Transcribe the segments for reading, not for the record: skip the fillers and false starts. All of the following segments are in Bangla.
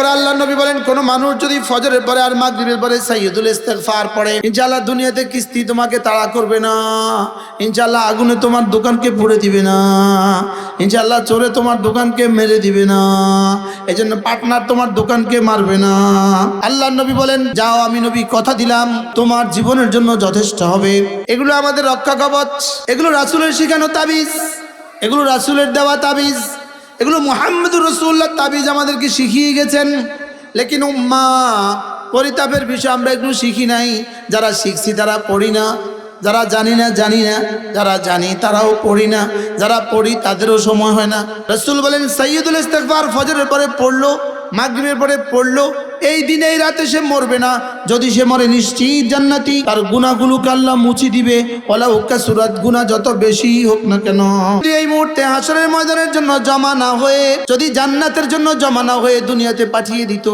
এরপরে আল্লাহ নবী বলেন, কোন মানুষ যদি ফজরের পরে আর মাগরিবের পরে সাইয়্যিদুল ইস্তিগফার পড়ে, ইনশাআল্লাহ দুনিয়াতে কিস্তি তোমাকে তাড়া করবে না, ইনশাআল্লাহ আগুনে তোমার দোকানকে পুড়ে দিবে না, ইনশাআল্লাহ চোরে তোমার দোকানকে মেরে দিবে না, এজন্য পার্টনার তোমার দোকানকে মারবে না। আল্লাহ নবী বলেন, যাও আমি নবী কথা দিলাম তোমার জীবনের জন্য যথেষ্ট হবে। এগুলো আমাদের রক্ষা কবচ, এগুলো রাসূলের শিখানো তাবিজ, এগুলো রাসূলের দেওয়া তাবিজ, এগুলো মুহাম্মদুর রাসূলুল্লাহ তাবিজ আমাদেরকে শিখিয়ে গেছেন। লেকিন উম্মাহ, পরিতাপের বিষয় আমরা এগুলো শিখি নাই। যারা শিখছি তারা পড়ি না, যারা জানি না, যারা জানি তারাও পড়ি না, যারা পড়ি তাদেরও সময় হয় না। রাসূল বলেন, সাইয়্যিদুল ইস্তিগফার ফজরের পরে পড়লো, মাগরিবের পরে পড়লো, এই দিনে এই রাতে সে মরবে না। যদি সে মরে নিশ্চিত জান্নাতি, তার গুনাহগুলোকে আল্লাহ মুছি দিবে, ওয়ালা উক্কা সুরাত, গুনাহ যত বেশি হোক না কেন। এই মুহূর্তে হাসরের ময়দানের জন্য জমা না হয়ে, যদি জান্নাতের জন্য জমা না হয়ে দুনিয়াতে পাঠিয়ে দিত,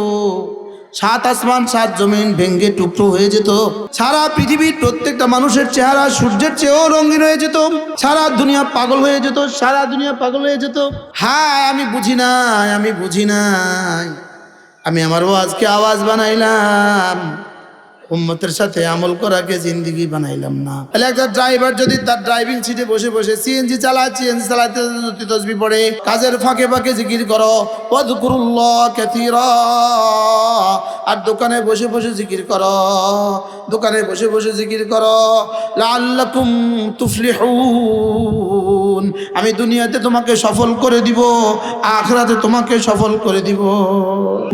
7 আসমান 7 জমিন ভেঙ্গে টুকরো হয়ে যেত, সারা পৃথিবীর প্রত্যেকটা মানুষের চেহারা সূর্যের চেয়েও রঙিন হয়ে যেত, সারা দুনিয়া পাগল হয়ে যেত, সারা দুনিয়া পাগল হয়ে যেত। হ্যাঁ, আমি বুঝি নাই, আমি আমার ওয়াজকে আওয়াজ বানাইলাম, উম্মতের সাথে আমল করাকে জিন্দেগি বানাইলাম না। তাহলে একটা ড্রাইভার যদি তার ড্রাইভিং সিটে বসে বসে সিএনজি চালাতে তাসবিহ পড়ে, কাজের ফাঁকে ফাঁকে জিকির করো, ওয়াযকুরুল্লাহ কাসীরা, আর দোকানে বসে বসে জিকির করো, লাআল্লাকুম তুফলিহুন, আমি দুনিয়াতে তোমাকে সফল করে দিব, আখিরাতে তোমাকে সফল করে দিব।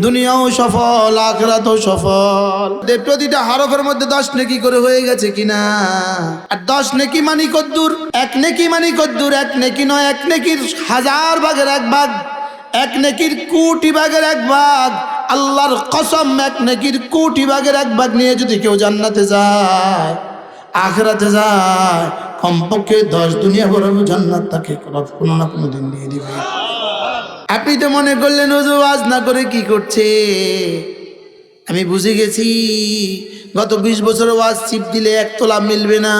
দুনিয়াও সফল, আখিরাতও সফল। প্রতিটা হরফের মধ্যে 10 নেকি করে হয়ে গেছে কিনা? আর 10 নেকি মানি কদ্দুর? 1 নেকি মানি কদ্দুর? 1 নেকি নয়, 1 নেকির 1000 ভাগের 1 ভাগ, 1 নেকির কোটি ভাগের 1 ভাগ। আল্লাহর কসম, 1 নেকির কোটি ভাগের 1 ভাগ নিয়ে যদি কেউ জান্নাতে যায়, আখিরাতে যায়, কমপক্ষে 10 দুনিয়া বড় জান্নাত তাকে কোনো না কোনো দিন দিয়ে দিবে। আপনি তো মনে করলেন হুজুর ওয়াজ না করে কি করছে? আমি বুঝে গেছি, গত 20 বছর ওয়াজ চিপ দিলে 1 তোলা মিলবে না।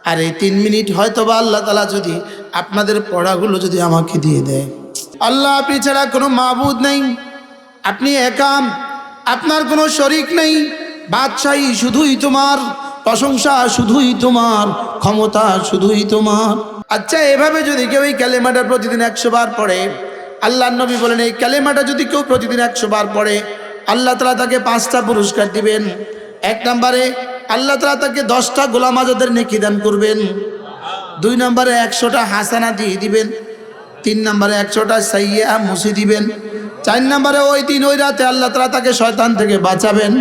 আর এই 3 মিনিট হয়তো বা আল্লাহ তাআলা যদি আপনাদের পড়াগুলো যদি আমাকে দিয়ে দেয়। আল্লাহ, আপনি ছাড়া কোনো মাবুদ নেই, আপনি একা, আপনার কোনো শরীক নেই, বাদশাহী শুধুই তোমার, প্রশংসা শুধুই তোমার, ক্ষমতা শুধুই তোমার। আচ্ছা, এভাবে যদি কেউ এই কালেমাটা প্রতিদিন 100 বার পড়ে, আল্লাহর নবী বলেন এই কালেমাটা যদি কেউ প্রতিদিন 100 বার পড়ে, আল্লাহ তাআলা তাকে 5টা পুরস্কার দিবেন। 1 নম্বরে আল্লাহ তাআলা তাকে 10টা গোলাম আজাদের নেকি দান করবেন। 2 নম্বরে 100টা হাসানা দিয়ে দিবেন। 3 নম্বরে 100টা সাইয়্যা মুছে দিবেন। 4 নম্বরে ওই দিন ওই রাতে আল্লাহ তাআলা তাকে শয়তান থেকে বাঁচাবেন।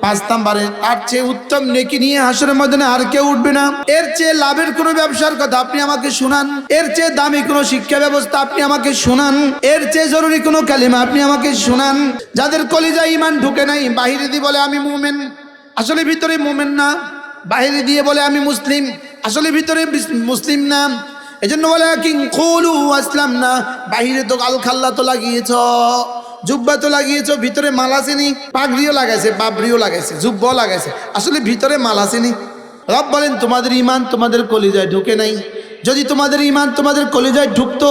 5 নম্বরে তার চেয়ে উত্তম নেকি নিয়ে হাসরের ময়দানে আর কেউ উঠবে না। এর চেয়ে লাভের কোনো ব্যবসার কথা আপনি আমাকে শুনান, এর চেয়ে দামি কোনো শিক্ষা ব্যবস্থা আপনি আমাকে শুনান, এর চেয়ে জরুরি কোনো কালিমা আপনি আমাকে শুনান। যাদের কলিজায় ঈমান ঢুকে নাই, বাহিরে দিয়ে বলে আমি মুমিন, আসলে ভিতরে মুমিন না, বাহিরে দিয়ে বলে আমি মুসলিম, আসলে ভিতরে মুসলিম না। এজন্য বলে কুলু আসলামনা, বাহিরে তো আলখাল্লা তো লাগিয়েছ, জুব্বা তো লাগিয়েছ, ভিতরে মাল আসেনি, পাগড়িও লাগাইছে, বাবরিও লাগাইছে, জুব্বাও লাগাইছে, আসলে ভিতরে মাল আসেনি। রব বলেন তোমাদের ঈমান তোমাদের কলিজায় ঢুকে নাই। যদি তোমাদের ঈমান তোমাদের কলিজায় ঢুকতো,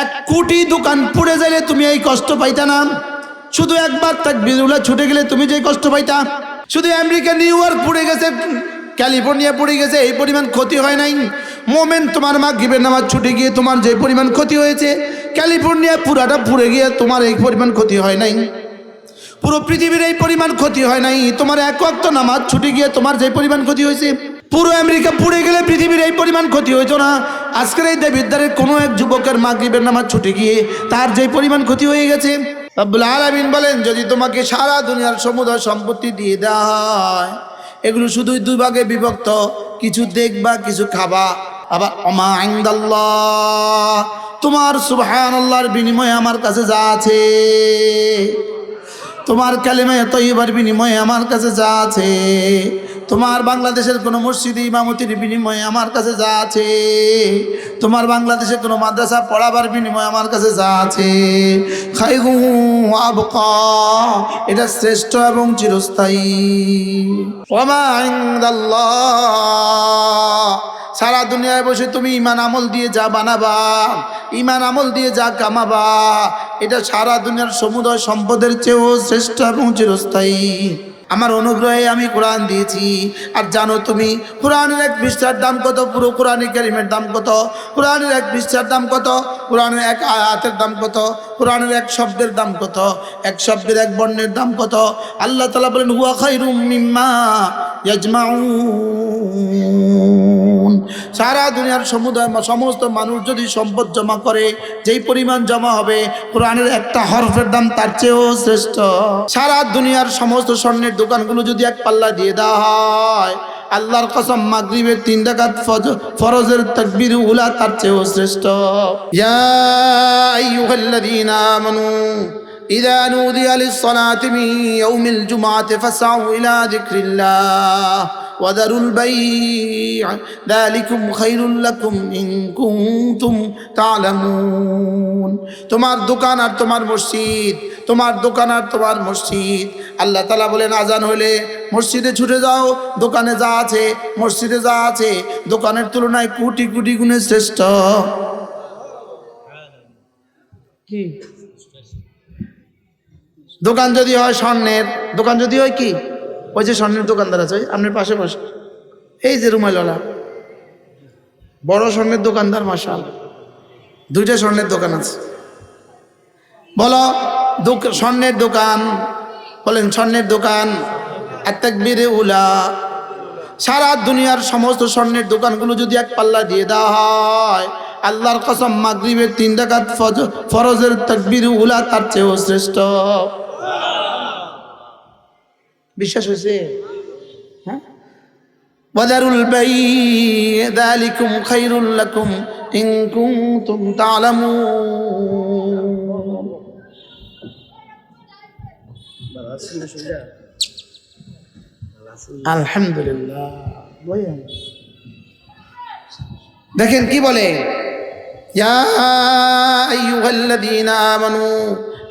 1 কোটি দোকান পুড়ে যাইলে তুমি এই কষ্ট পাইতা না। শুধু একবার তাকবীরুল্লাহ ছুটে গেলে তুমি যে কষ্ট পাইতা। শুধু আমেরিকা নিউ ইয়র্ক পুড়ে গেছে, ক্যালিফোর্নিয়া পুড়ে গেছে, এই পরিমাণ ক্ষতি হয় নাই। মোমেন তোমার মাগরিবের নামাজ ছুটে গিয়ে তোমার যে পরিমাণ ক্ষতি হয়েছে, ক্যালিফোর্নিয়া পুরাটা পুড়ে গিয়ে তোমার এই পরিমাণ ক্ষতি হয় নাই। পুরো পৃথিবীর এই পরিমাণ ক্ষতি হয় নাই। তোমার 1 ওয়াক্ত নামাজ ছুটে গিয়ে তোমার যে পরিমাণ ক্ষতি হয়েছে, পুরো আমেরিকা পুড়ে গেলে পৃথিবীর এই পরিমাণ ক্ষতি হইতো না। আজকের এই দেবিদ্বারের কোনো এক যুবকের মাগরিবের নামাজ ছুটে গিয়ে তার যে পরিমাণ ক্ষতি হয়ে গেছে। রব্বুল আলামিন বলেন যদি তোমাকে সারা দুনিয়ার সমুদয় সম্পত্তি দিয়ে দেওয়া হয়, এগুলো শুধুই 2 ভাগে বিভক্ত, কিছু দেখবা কিছু খাবা। আবার ওমা ইনদাল্লাহ, তোমার সুবহানাল্লাহর বিনিময়ে আমার কাছে যা আছে, তোমার কালিমায়ে তয়্যিবার বিনিময়ে আমার কাছে যা আছে, তোমার বাংলাদেশের কোনো মসজিদে ইমামতির বিনিময়ে আমার কাছে যা আছে, তোমার বাংলাদেশে কোনো মাদ্রাসা পড়াবার বিনিময়ে আমার কাছে যা আছে, খাইরু আবকা, এটা শ্রেষ্ঠ এবং চিরস্থায়ী। ওমা ইনদাল্লাহ, সারা দুনিয়ায় বসে তুমি ইমান আমল দিয়ে যা বানাবা, ইমান আমল দিয়ে যা কামাবা, এটা সারা দুনিয়ার সমুদয় সম্পদের চেয়েও শ্রেষ্ঠ এবং চিরস্থায়ী। আমার অনুগ্রহে আমি কোরআন দিয়েছি। আর জানো তুমি কোরআনের এক পৃষ্ঠার দাম কত? পুরো কোরআনে কারিমের দাম কত? কোরআনের এক পৃষ্ঠার দাম কত? কোরআনের এক আয়াতের দাম কত? কোরআনের এক শব্দের দাম কত? এক শব্দের এক বর্ণের দাম কত? আল্লাহ তাআলা বলেন হুয়া খায়রুম মিম্মা ইয়াজমাউন। সারা দুনিয়ার সমস্ত মানুষ যদি সম্পদ জমা করে, যেই পরিমাণ জমা হবে, কোরআনের একটা হরফের দাম তার চেয়েও শ্রেষ্ঠ। সারা দুনিয়ার সমস্ত স্বর্ণের দোকানগুলো যদি এক পাল্লা দিয়ে দেওয়া হয়, আল্লাহর কসম মাগরিবের 3 রাকাত ফরজের তাকবীর উলা তার চেয়েও শ্রেষ্ঠ। ইয়া আইয়ুহাল্লাযীনা আমানু ইযা নুদিয়া লিস-সালাতি মিন ইয়াউমিল জুমআতি ফাসআউ ইলা যিকরিল্লাহ ওয়া দারুল বাই'আ যালিকুম খায়রুল লাকুম ইন কুনতুম তা'লামুন। তোমার দোকান আর তোমার মসজিদ, তোমার দোকান আর তোমার মসজিদ। আল্লাহ তাআলা বলেন আজান হলে মসজিদে ছুটে যাও, দোকানে যা আছে, মসজিদে যা আছে, দোকানের তুলনায় কোটি কোটি গুণে শ্রেষ্ঠ। কি দোকান যদি হয় স্বর্ণের দোকান, যদি হয় কি ওই যে স্বর্ণের দোকানদার আছে আপনার পাশে বসে, এই যে রুমাইলওয়ালা বড় স্বর্ণের দোকানদার, মাশাআল্লাহ 2টা স্বর্ণের দোকান আছে। বলো স্বর্ণের দোকান, বলেন স্বর্ণের দোকান। আত-তাকবীরে উলা। সারা দুনিয়ার সমস্ত স্বর্ণের দোকানগুলো যদি এক পাল্লা দিয়ে দেওয়া হয়, আল্লাহর কসম মাগরিবের 3 রাকাত ফরজের তাকবীর উলা তার চেয়েও শ্রেষ্ঠ। বিশ্বাস হয়েছে? হ্যাঁ, ওয়াদারুল বাই'আ যালিকুম খায়রুল লাকুম ইন কুনতুম তা'লামুন। আলহামদুলিল্লাহ। দেখেন কি বলে, ইয়া আইয়ুহাল্লাযীনা আমানু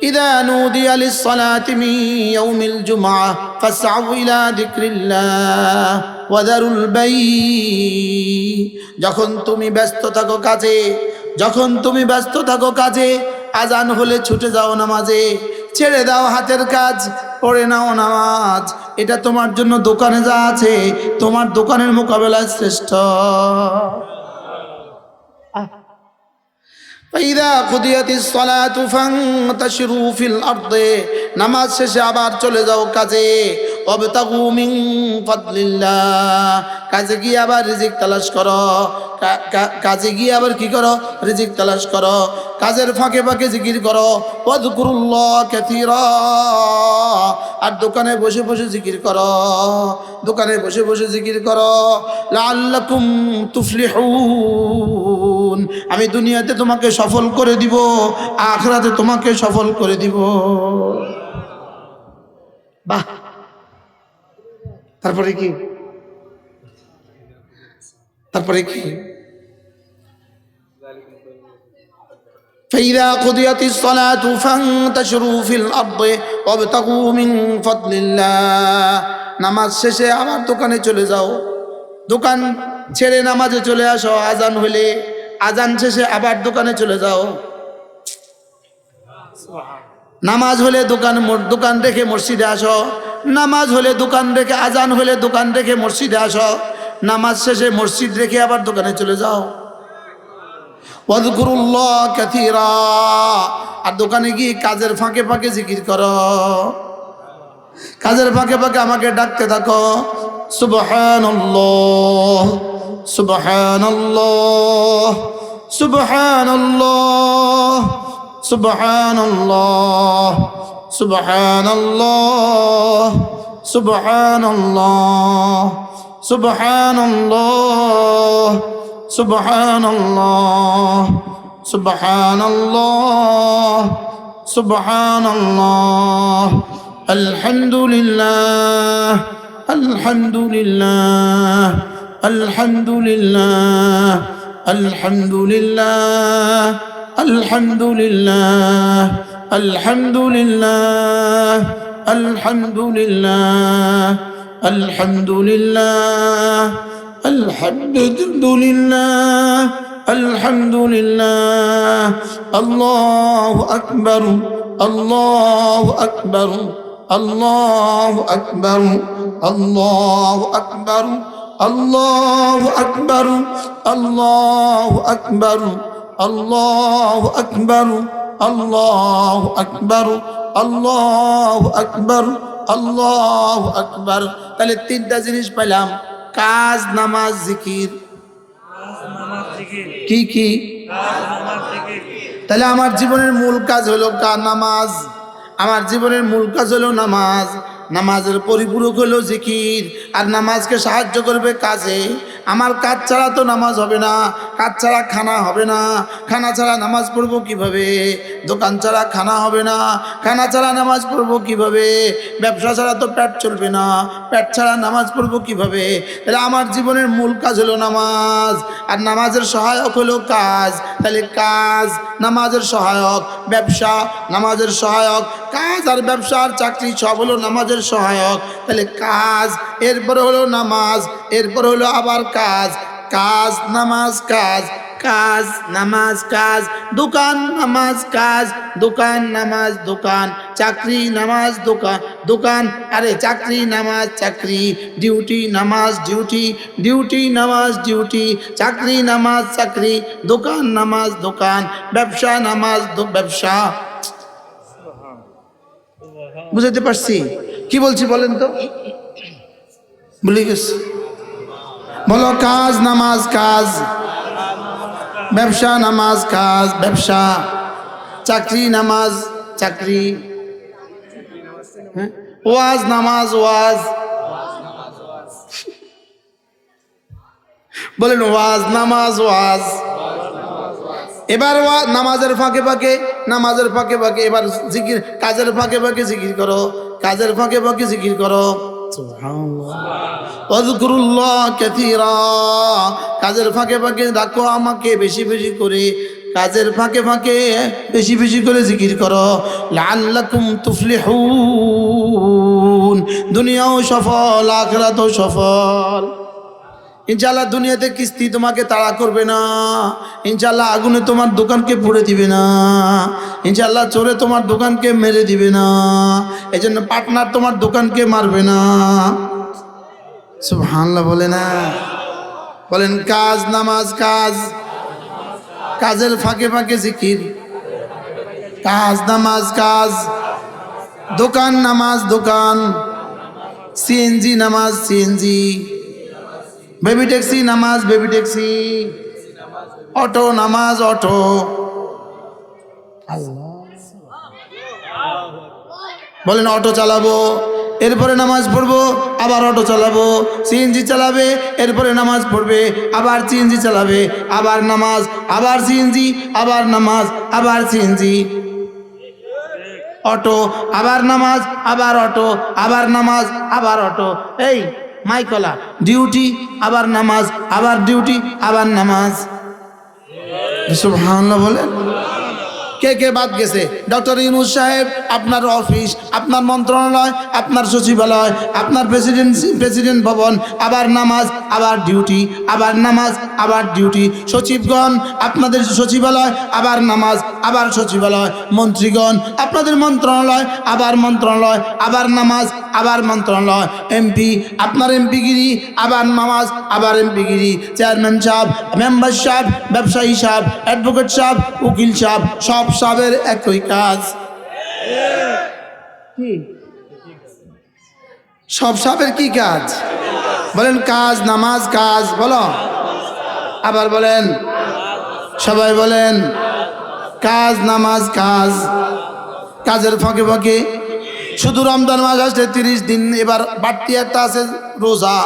ইযা নুদিয়া লিস-সালাতি মিন ইয়াউমিল জুমআ ফাসআউ ইলা যিকরিল্লাহ ওয়া দারুল বাই'। যখন তুমি ব্যস্ত থাকো কাজে, যখন তুমি ব্যস্ত থাকো কাজে, আজান হলে ছুটে যাও নামাজে, ছেড়ে দাও হাতের কাজ, পড়ে নাও নামাজ। এটা তোমার জন্য দোকানে যা আছে, তোমার দোকানের মোকাবেলায় শ্রেষ্ঠ। ফাইদা কুদিয়াতিস সালাতু ফান্তাশিরু ফিল আরদি, নামাজ শেষে আবার চলে যাও কাজে। ওয়াবতাগু মিন ফাদলিল্লাহ, কাজে গিয়ে আবার রিজিক তালাশ করো, কাজে গিয়ে আবার কি করো? রিজিক তালাশ করো। কাজের ফাঁকে ফাঁকে জিকির করো। ওয়াযকুরুল্লাহ কাসীরা, আর দোকানে বসে বসে জিকির করো, দোকানে বসে বসে জিকির করো। লাআল্লাকুম তুফলিহুন, আমি দুনিয়াতে তোমাকে সফল করে দিব, আখিরাতে তোমাকে সফল করে দিব। বাহ, তারপরে কি? তারপরে কি? فإذا قضيت الصلاة فانتشروا في الأرض وابتغوا من فضل الله, নামাজ শেষে আবার দোকানে চলে যাও, দোকান ছেড়ে নামাজে চলে আসো। আজান হলে আজান শেষে আবার দোকানে চলে যাও। নামাজ হলে দোকান রেখে মসজিদে আসো, নামাজ হলে দোকান রেখে, আজান হলে দোকান রেখে মসজিদে আসো, নামাজ শেষে মসজিদ রেখে আবার দোকানে চলে যাও। ওয়াযকুরুল্লাহ কাসীরা, আর দোকানে গিয়ে কাজের ফাঁকে ফাঁকে জিকির করো, কাজের ফাঁকে ফাঁকে আমাকে ডাকতে থাকো। সুবহানাল্লাহ সুবহানাল্লাহ সুবহানাল্লাহ সুবহানাল্লাহ সুবহানাল্লাহ সুবহানাল্লাহ সুবহানাল্লাহ সুবহানাল্লাহ সুবহানাল্লাহ সুবহানাল্লাহ। আলহামদুলিল্লাহ আলহামদুলিল্লাহ, আলহামদুলিল্লাহ, আলহামদুলিল্লাহ, আলহামদুলিল্লাহ, আলহামদুলিল্লাহ, আলহামদুলিল্লাহ, আলহামদুলিল্লাহ, আলহামদুলিল্লাহ, আলহামদুলিল্লাহ, আল্লাহু আকবার, আল্লাহু আকবার, আল্লাহু আকবার, আল্লাহু আকবার, আল্লাহু আকবার, আল্লাহু আকবার, আল্লাহু আকবার, আল্লাহু আকবার, আল্লাহু আকবার, আল্লাহু আকবার। তাহলে তিনটা জিনিস পেলাম, কাজ, নামাজ, জিকির। কি কি? তাহলে আমার জীবনের মূল কাজ হলো নামাজ। আমার জীবনের মূল কাজ হলো নামাজ। নামাজের পরিপূরক হলো জিকির। আর নামাজকে সাহায্য করবে কাজে। আমার কাজ ছাড়া তো নামাজ হবে না, কাজ ছাড়া খানা হবে না, খানা ছাড়া নামাজ পড়বো কিভাবে? দোকান ছাড়া খানা হবে না, খানা ছাড়া নামাজ পড়বো কিভাবে? ব্যবসা ছাড়া তো পেট চলবে না, পেট ছাড়া নামাজ পড়বো কিভাবে? তাহলে আমার জীবনের মূল কাজ হলো নামাজ। আর নামাজের সহায়ক হলো কাজ। তাহলে কাজ নামাজের সহায়ক, ব্যবসা নামাজের সহায়ক, কাজ আর ব্যবসা আর চাকরি সব হলো নামাজের সহায়ক। তাহলে কাজ, এরপরে হলো নামাজ, এরপর হলো আবার কাজ। কাজ নামাজ কাজ, কাজ নামাজ কাজ, দোকান নামাজ কাজ, দোকান নামাজ দোকান, চাকরি নামাজ দোকান, দোকান আরে চাকরি নামাজ চাকরি, ডিউটি নামাজ ডিউটি, ডিউটি নামাজ ডিউটি, চাকরি নামাজ চাকরি, দোকান নামাজ দোকান, ব্যবসা নামাজ ব্যবসা। বুঝাতে পারছি কি বলছি? বলেন তো, ভুলে গেছি। বলো, কাজ নামাজ কাজ, ব্যবসা নামাজ কাজ ব্যবসা, চাকরি নামাজ চাকরি, ওয়াজ নামাজ ওয়াজ। বলেন ওয়াজ নামাজ ওয়াজ। এবার নামাজের ফাঁকে ফাঁকে, নামাজের ফাঁকে ফাঁকে এবার জিকির, কাজের ফাঁকে ফাঁকে জিকির করো, কাজের ফাঁকে ফাঁকে জিকির করো। ওয়াজকুরুল্লাহ কাসীরা, কাজের ফাঁকে ফাঁকে ডাকো আমাকে বেশি বেশি করে, কাজের ফাঁকে ফাঁকে বেশি বেশি করে জিকির করো। লাআল্লাকুম তুফলিহুন, দুনিয়াও সফল আখিরাতও সফল। ইনশাআল্লাহ দুনিয়াতে কিস্তি তোমাকে তাড়া করবে না, ইনশাআল্লাহ আগুনে তোমার দোকানকে পুড়ে দিবে না, ইনশাআল্লাহ চোরে তোমার দোকানকে মেরে দিবে না, এজন্য পার্টনার তোমার দোকানকে মারবে না। সুবহানাল্লাহ বলে না? বলেন কাজ নামাজ কাজ, কাজের ফাঁকে ফাঁকে জিকির, কাজ নামাজ কাজ, দোকান নামাজ দোকান, সিএনজি নামাজ সিএনজি, বেবি ট্যাক্সি নামাজ বেবি ট্যাক্সি, অটো নামাজ অটো। বলেন অটো চালাবো, এরপরে নামাজ পড়বো, আবার অটো চালাবো, সিএনজি চালাবে, এরপরে নামাজ পড়বে, আবার সিএনজি চালাবে, আবার নামাজ, আবার সিএনজি, আবার নামাজ, আবার সিএনজি, অটো, আবার নামাজ, আবার অটো, আবার নামাজ, আবার অটো। এই মাইকলা ডিউটি, আবার নামাজ, আবার ডিউটি, আবার নামাজ। সুবহানাল্লাহ বলেন। কে কে বাদ গেছে? ডক্টর ইউনূস সাহেব, আপনার অফিস, আপনার মন্ত্রণালয়, আপনার সচিবালয়, আপনার প্রেসিডেন্ট ভবন, আবার নামাজ, আবার ডিউটি, আবার নামাজ, আবার ডিউটি। সচিবগণ, আপনাদের সচিবালয়, আবার নামাজ, আবার সচিবালয়। মন্ত্রীগণ, আপনাদের মন্ত্রণালয়, আবার মন্ত্রণালয়, আবার নামাজ, আবার মন্ত্রণালয়। এমপি, আপনার এমপিগিরি, আবার নামাজ, আবার এমপিগিরি। চেয়ারম্যান সাহেব, মেম্বার সাহেব, ব্যবসায়ী সাহেব, অ্যাডভোকেট সাহেব, উকিল সাহেব, সব সাহেবের একই কাজ। সব সাহেবের কি কাজ? বলেন কাজ নামাজ কাজ। বলো আবার বলেন, সবাই বলেন কাজ নামাজ কাজ। কাজের ফাঁকে ফাঁকে শুধু রমজান মাস আসলে 30 দিন, এবার বাড়তি একটা আছে রোজা।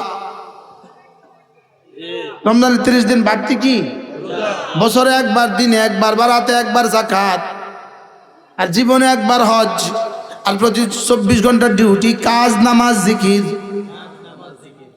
রমজানের 30 দিন বাড়তি কি? বছরে একবার, দিনে একবার, বা রাতে একবার যাকাত, আর জীবনে একবার হজ, আর প্রতি 24 ঘন্টার ডিউটি। কাজ নামাজ জিকির,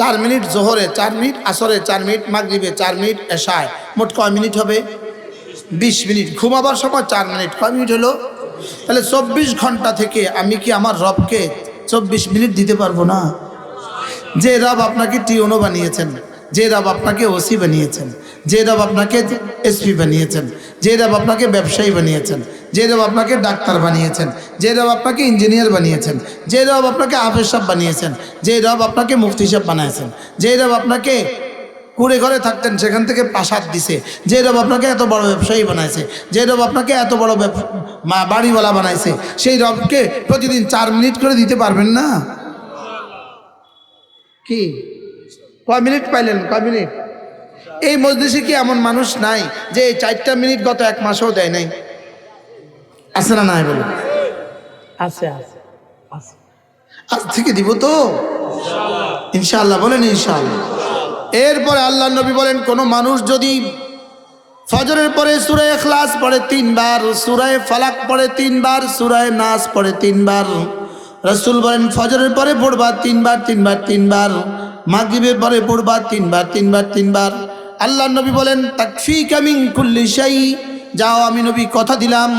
4 মিনিট জোহরে, 4 মিনিট আসরে, 4 মিনিট মাগরিবে, 4 মিনিট এশায়, মোট কয় মিনিট হবে? 20 মিনিট। ঘুমাবার সময় 4 মিনিট, কয় মিনিট হলো? তাহলে 24 ঘন্টা থেকে আমি কি আমার রবকে 24 মিনিট দিতে পারবো না? যে রব আপনাকে টিওনো বানিয়েছেন, যে রব আপনাকে ওসি বানিয়েছেন, যে রব আপনাকে এসপি বানিয়েছেন, যে রব আপনাকে ব্যবসায়ী বানিয়েছেন, যে রব আপনাকে ডাক্তার বানিয়েছেন, যে রব আপনাকে ইঞ্জিনিয়ার বানিয়েছেন, যে রব আপনাকে হাফেজ সাহেব বানিয়েছেন, যে রব আপনাকে মুফতি সাহেব বানিয়েছেন, যে রব আপনাকে কুড়ে ঘরে থাকতেন সেখান থেকে প্রাসাদ দিছে, যে রব আপনাকে এত বড় ব্যবসায়ী বানাইছে, যে রব আপনাকে এত বড় বাড়িওয়ালা বানাইছে, সেই রবকে প্রতিদিন 4 মিনিট করে দিতে পারবেন না? কি কয় মিনিট পাইলেন? কয় মিনিট? এই মজলিসে কি এমন মানুষ নাই যে এই 4টা মিনিট গত 1 মাসেও দেয় নাই? আছে না নাই বলে? আছে। আজ থেকে দিব তো ইনশাআল্লাহ, বলেন ইনশাআল্লাহ। এরপরে আল্লাহ নবী বলেন, কোন মানুষ যদি ফজরের পরে সূরা ইখলাস পড়ে 3 বার, সূরা ফালাক পড়ে 3 বার, সূরা নাস পড়ে 3 বার, রাসূল বলেন ফজরের পরে পড়বা 3 বার 3 বার 3 বার, মাগরিবের পরে পড়বা 3 বার 3 বার 3 বার। আল্লাহ নবী বলেন, তাকফিকা মিন কুল্লি শাই, যাও আমি নবী কথা দিলাম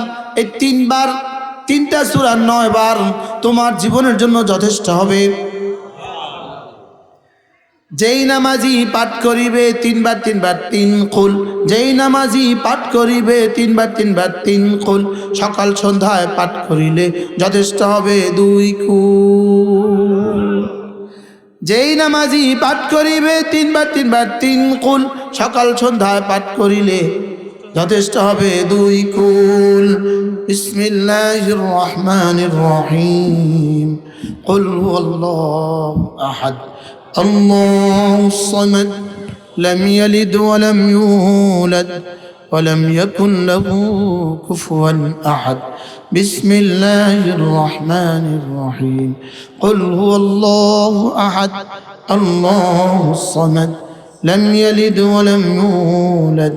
এই 3 বার 3টা সূরা 9 বার তোমার জীবনের জন্য যথেষ্ট হবে। যেই নামাজি পাঠ করিবে 3 বার 3 বার 3 কুল, যেই নামাজি পাঠ করিবে 3 বার 3 বার 3 কুল, সকাল সন্ধ্যায় পাঠ করিলে যথেষ্ট হবে 2 কুল। যেই নামাজি পাঠ করিবে 3 বার 3 বার 3 কুল, সকাল সন্ধ্যায় পাঠ করিলে যথেষ্ট হবে 2 কুল। বিসমিল্লাহির রহমানির রহিম। কুল হুয়াল্লাহু আহাদ আল্লাহুস সামাদ লাম ইয়ালিদ ওয়া লাম ইউলাদ ওয়া লাম ইয়াকুন লাহু কুফুয়ান আহাদ। বিসমিল্লাহির রহমানির রহিম। কুল হুয়াল্লাহু আহাদ আল্লাহুস সামাদ লাম ইয়ালিদ ওয়া লাম ইউলাদ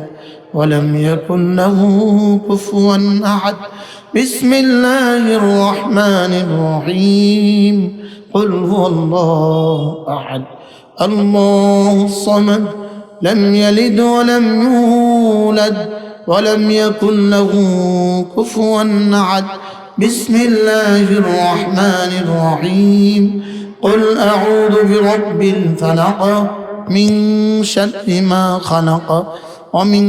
ولم يكن له كفوا أحد. بسم الله الرحمن الرحيم. قل هو الله أحد الله الصمد لم يلد ولم يولد ولم يكن له كفوا أحد. بسم الله الرحمن الرحيم. قل أعوذ برب الفلق من شر ما خلق ومن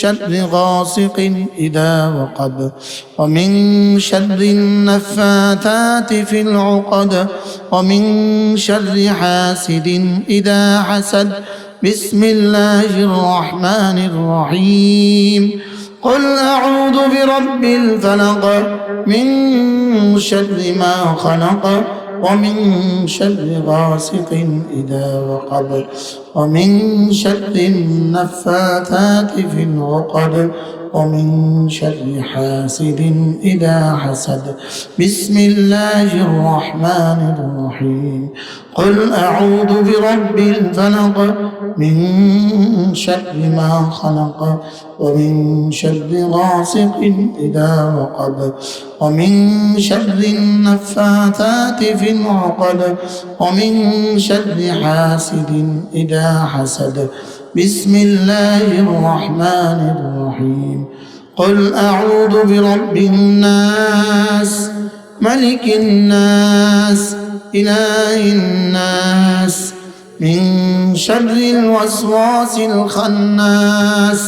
شر غاسق إذا وقب ومن شر النفاثات في العقد ومن شر حاسد إذا حسد. بسم الله الرحمن الرحيم. قل أعوذ برب الفلق من شر ما خلق ومن شر غاسق إذا وقب ومن شر النفاثات في العقد ومن شر حاسد إذا حسد. بسم الله الرحمن الرحيم. قل أعوذ برب الفلق من شر ما خلق ومن شر غاسق إذا وقب ومن شر النفاثات في العقد ومن شر حاسد إذا حسد. بسم الله الرحمن الرحيم. قل أعوذ برب الناس ملك الناس إله الناس من شر الوسواس الخناس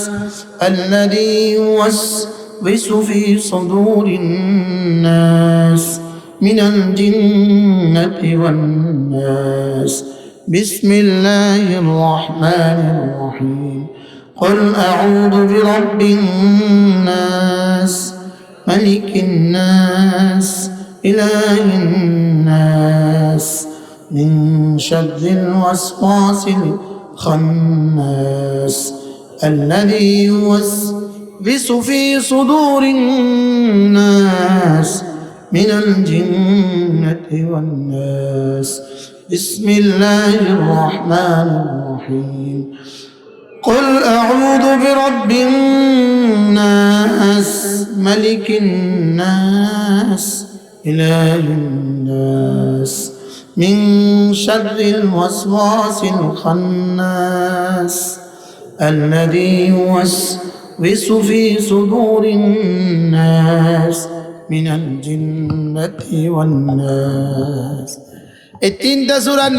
الذي يوسوس في صدور الناس من الجنة والناس. بسم الله الرحمن الرحيم. قل أعوذ برب الناس ملك الناس إله الناس من شر الوسواس الخناس الذي يوسوس في صدور الناس من الجنة والناس. بسم الله الرحمن الرحيم. قل أعوذ برب الناس ملك الناس إله الناس من شر الوسواس الخناس الذي يوسوس في صدور الناس من الجنة والناس। এই তিনটা সূরার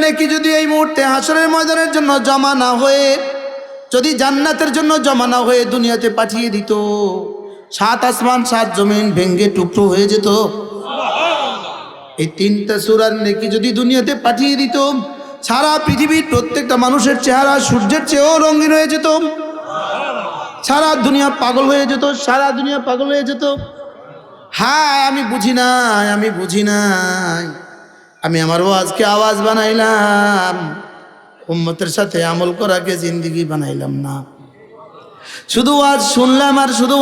নেকি যদি এই মুহূর্তে হাসরের ময়দানের জন্য জমা না হয়ে, যদি জান্নাতের জন্য জমা না হয়ে দুনিয়াতে পাঠিয়ে দিত, 7 আসমান 7 জমিন ভেঙ্গে টুকরো হয়ে যেত। এই তিনটা সূরার নেকি যদি দুনিয়াতে পাঠিয়ে দিত, সারা পৃথিবীর প্রত্যেকটা মানুষের চেহারা সূর্যের চেয়েও রঙিন হয়ে যেত, সারা দুনিয়া পাগল হয়ে যেত, সারা দুনিয়া পাগল হয়ে যেত। হ্যাঁ, আমি বুঝি নাই, আমি আমার ওয়াজকে আওয়াজ বানাইলাম, উম্মতের সাথে আমল করাকে জিন্দেগি বানাইলাম না। শুধু ওয়াজ শুনলাম আর শুধু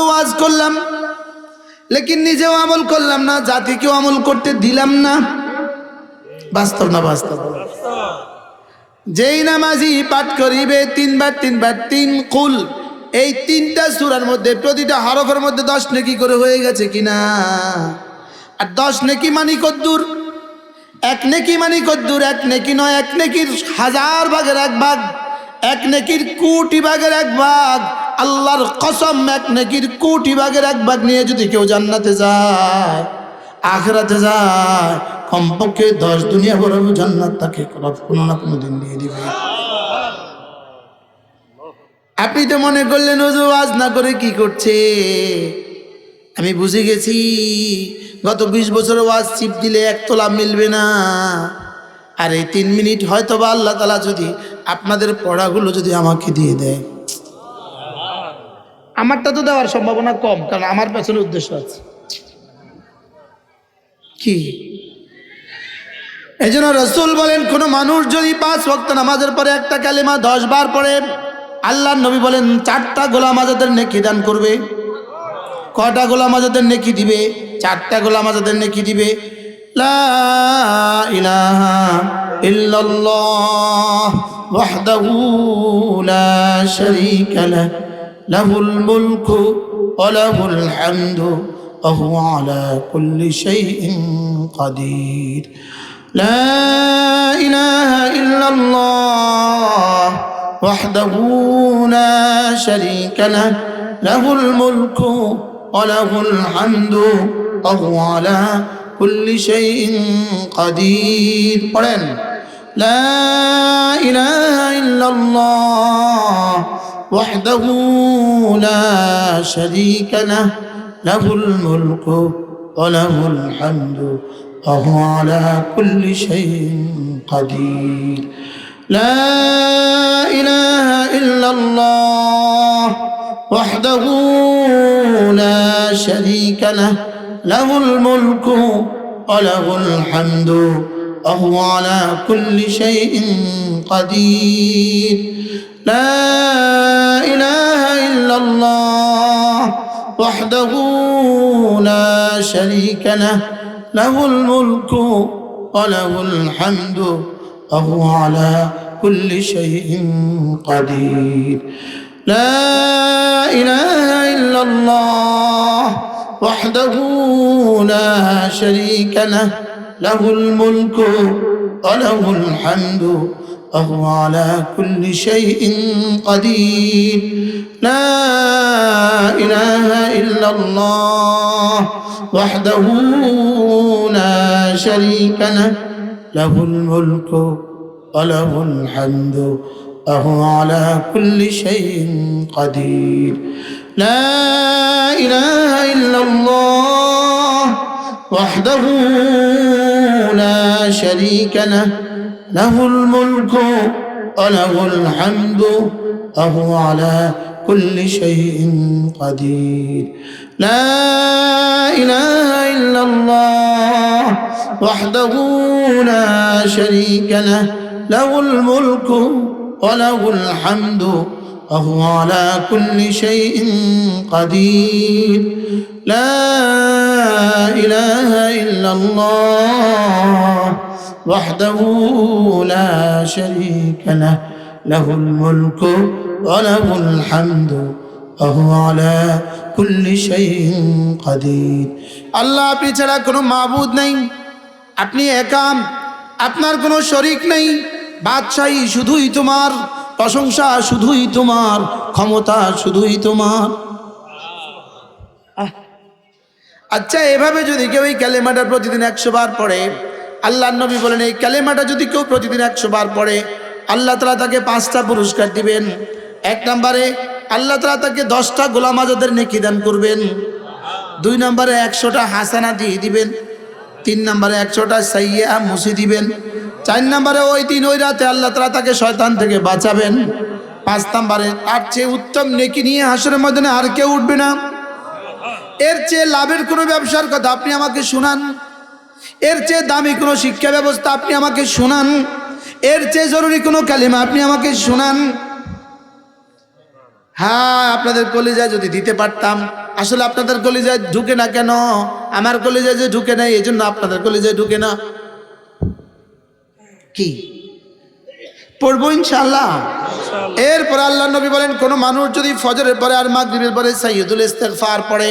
ওয়াজ করলাম, লেকিন নিজেও আমল করলাম না, জাতিকেও আমল করতে দিলাম না। বাস্তব না বাস্তব? যেই নামাজি পাঠ করিবে 3 বার 3 কুল, এই 3টা সূরার মধ্যে প্রতিটা হরফের মধ্যে 10 নেকি করে হয়ে গেছে কিনা? আর 10 নেকি মানি কদ্দুর? 1 নেকি মানি কদ্দুর? 1 নেকি নয়, 1 নেকির 1000 ভাগের 1 ভাগ, 1 নেকির কোটি ভাগের 1 ভাগ। আল্লাহর কসম, 1 নেকির কোটি ভাগের 1 ভাগ নিয়ে যদি কেউ জান্নাতে যায়, আখিরাতে যায়, কমপক্ষে 10 দুনিয়া বড় জান্নাত তাকে কোনো না কোনো দিন দিয়ে দিবে। আপনি তো মনে করলেন হুজুর ওয়াজ না করে কি করছে? আমি বুঝে গেছি, গত 20 বছর ওয়াজ চিপ দিলে 1 তোলা মিলবে না। আর এই 3 মিনিট হয়তো বা আল্লাহ তাআলা যদি আপনাদের পড়াগুলো যদি আমাকে দিয়ে দেয়, আমারটা তো দেওয়ার সম্ভাবনা কম, কারণ আমার পেছনে উদ্দেশ্য আছে। কি এই জন্য রাসূল বলেন, কোন মানুষ যদি 5 ওয়াক্ত নামাজের পরে একটা কালিমা 10 বার পড়ে, আল্লাহর নবী বলেন 4টা গোলাম আজাদের নেকি দান করবে। কয়টা গোলাম আজাদের নেকি দিবে? 4টা গোলাম আজাদের নেকি দিবে। লা ইলাহা ইল্লাল্লাহ ওয়াহদাহু লা শারীকা লাহু লাহুল মুলকু ওয়া লাহুল হামদু ওয়া হুয়া আলা কুল্লি শাইইন কাদির। লা ইলাহা ইল্লাল্লাহ ওয়াহদাহু লা শারীকা লাহু লাহুল মুলকু ওয়া লাহুল হামদু ওয়া হুয়া আলা কুল্লি শাইইন কাদির। পড়েন, লা ইলাহা ইল্লাল্লাহ ওয়াহদাহু লা শারীকা লাহু লাহুল মুলকু ওয়া লাহুল হামদু ওয়া হুয়া আলা কুল্লি শাইইন কাদির। لا إله إلا الله وحده لا شريك له له الملك وله الحمد وهو على كل شيء قدير. لا إله إلا الله وحده لا شريك له له الملك وله الحمد وهو على كل شيء قدير. لا إله إلا الله وحده لا شريك له له الملك وله الحمد وهو على كل شيء قدير. لا إله إلا الله وحده لا شريك له له الملك وله الحمد وهو على كل شيء قدير. لا إله إلا الله وحده لا شريك له له الملك وله الحمد وهو على كل شيء قدير. لا إله إلا الله وحده لا شريك له له الملك وله الحمد وهو على كل شيء قدير. لا إله إلا الله وحده لا شريك له له الملك وله الحمد ওয়া হুয়া আলা কুল্লি শাইইন কাদির। আল্লাহ, আপনি ছাড়া কোনো মাবুদ নেই, আপনি একা, আপনার কোনো শরীক নেই। বাদশাহী শুধুই তোমার, প্রশংসা শুধুই তোমার, ক্ষমতা শুধুই তোমার। আচ্ছা, এভাবে যদি কেউ এই কালেমাটা প্রতিদিন 100 বার পড়ে, আল্লাহর নবী বলেন এই কালেমাটা যদি কেউ প্রতিদিন 100 বার পড়ে, আল্লাহ তাআলা তাকে 5টা পুরস্কার দিবেন। 1 নম্বরে আল্লাহ তাআলা তাকে 10টা গোলাম আজাদের নেকি দান করবেন। 2 নম্বরে 100টা হাসানা দিয়ে দিবেন। 3 নম্বরে 100টা সাইয়্যা মুছে দিবেন। 4 নম্বরে ওই দিন ওই রাতে আল্লাহ তাআলা তাকে শয়তান থেকে বাঁচাবেন। 5 নম্বরে তার চেয়ে উত্তম নেকি নিয়ে হাসরের ময়দানে আর কেউ উঠবে না। এর চেয়ে লাভের কোনো ব্যবসার কথা আপনি আমাকে শোনান, এর চেয়ে দামি কোনো শিক্ষা ব্যবস্থা আপনি আমাকে শোনান, এর চেয়ে জরুরি কোনো কালিমা আপনি আমাকে শোনান। হ্যাঁ, আপনাদের কলিজায় যদি দিতে পারতাম। আসলে আপনাদের কলিজায় ঢুকে না কেন? আমার কলিজায় যে ঢুকে না, এই জন্য আপনাদের কলিজায় ঢুকে না। কি পড়বো ইনশাআল্লাহ? এরপর আল্লাহ নবী বলেন, কোন মানুষ যদি ফজরের পরে আর মাগরিবের পরে সাইয়্যিদুল ইস্তিগফার পড়ে,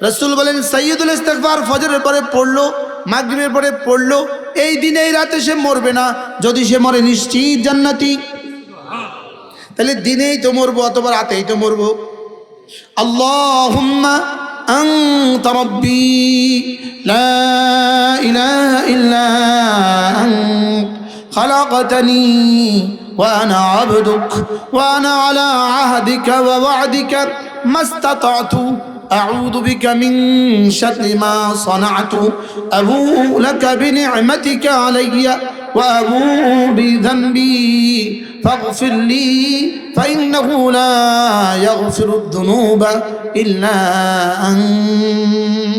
রাসূল বলেন সাইয়্যিদুল ইস্তিগফার ফজরের পরে পড়লো, মাগরিবের পরে পড়লো, এই দিনে এই রাতে সে মরবে না। যদি সে মরে নিশ্চিত জান্নাতি। তাহলে দিনেই তো মরবো অথবা রাতেই তো মরবো। আল্লাহুম্মা আনতা রাব্বি লা ইলাহা ইল্লা আনতা খালাকতানি ওয়া আনা আবদুক ওয়া আনা আলা আহদিকা ওয়া ওয়া'দিকা মাস্তাতা'তু আউযু বিকা মিন শাররি মা সানা'তু আবু'ু লাকা বিনি'মাতিকা আলাইয়া ওয়া আবু'ু বিযানবি ফাগফির লি ফাইন্নাহু লা ইয়াগফিরুদ যুনুবা ইল্লা আনতা।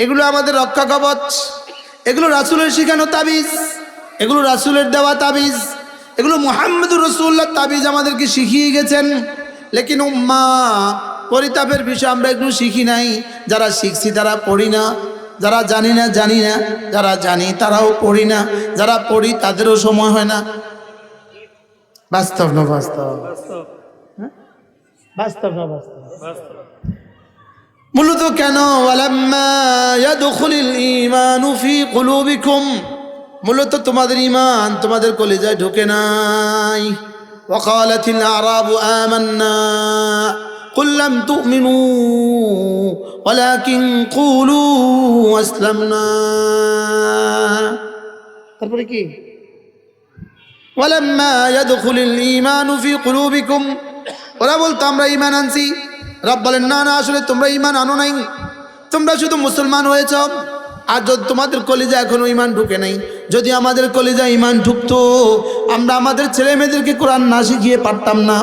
এগুলো আমাদের রক্ষা কবচ, এগুলো রাসূলের শিখানো তাবিজ, এগুলো রাসূলের দেওয়া তাবিজ, এগুলো মুহাম্মদুর রাসূলুল্লাহ তাবিজ আমাদেরকে শিখিয়ে গেছেন। লেকিন উম্মাহ, পরিতাপের বিষয় আমরা এগুলো শিখি নাই। যারা শিখছি তারা পড়ি না, যারা জানি না জানি না, যারা জানি তারাও পড়ি না, যারা পড়ি তাদেরও সময় হয় না। বাস্তব না বাস্তব? বাস্তব না বাস্তব? মূলত কেন ওয়ালাম্মা ইয়াদখুলুল ঈমানু ফি কুলুবিকুম, মূলত তোমাদের ঈমান তোমাদের কলিজায় ঢোকে নাই। ওয়াকালাতিল আরাবু আমান্না কুল লাম তুমিনু ওয়ালাকিন কুলু আসলামনা। তারপরে কি? ওয়ালাম্মা ইয়াদখুলুল ঈমানু ফি কুলুবিকুম, ওরা বলতো আমরা ঈমান আনছি। রব বলেন না না, আসলে তোমরা ঈমান আনো নাই, তোমরা শুধু মুসলমান হয়েছ। আর যদি তোমাদের কলিজায় এখনো ঈমান ঢুকে নাই, যদি আমাদের কলিজায় ঈমান ঢুকতো আমরা আমাদের ছেলে মেয়েদেরকে কোরআন না শিখিয়ে পারতাম না।